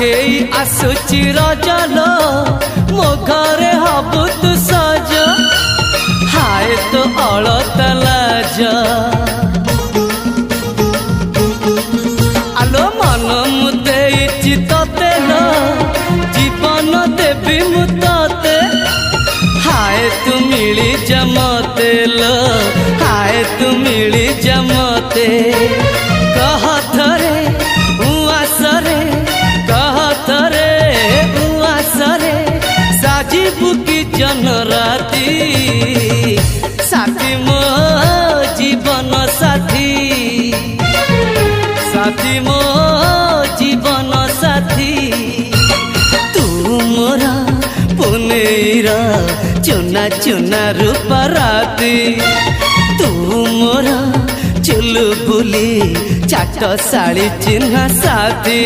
पाखेई आसुची रजलो मो घरे हबु तू सज हाय तो अलत लाज आलो मन मुदे चितते न जीवन देवी मुते हाय तू मिली जमते लो हाय तू मिली जमते कह थरे उआसरे कह थरे उआसरे साजिबु की जन राती साथी मो जीवन साथी साथी मो जीवन साथी तू मोरा पुनेरा चुना चुना रूप राती तू मोरा चुलबुली चाट साड़ी चिन्ह साथी।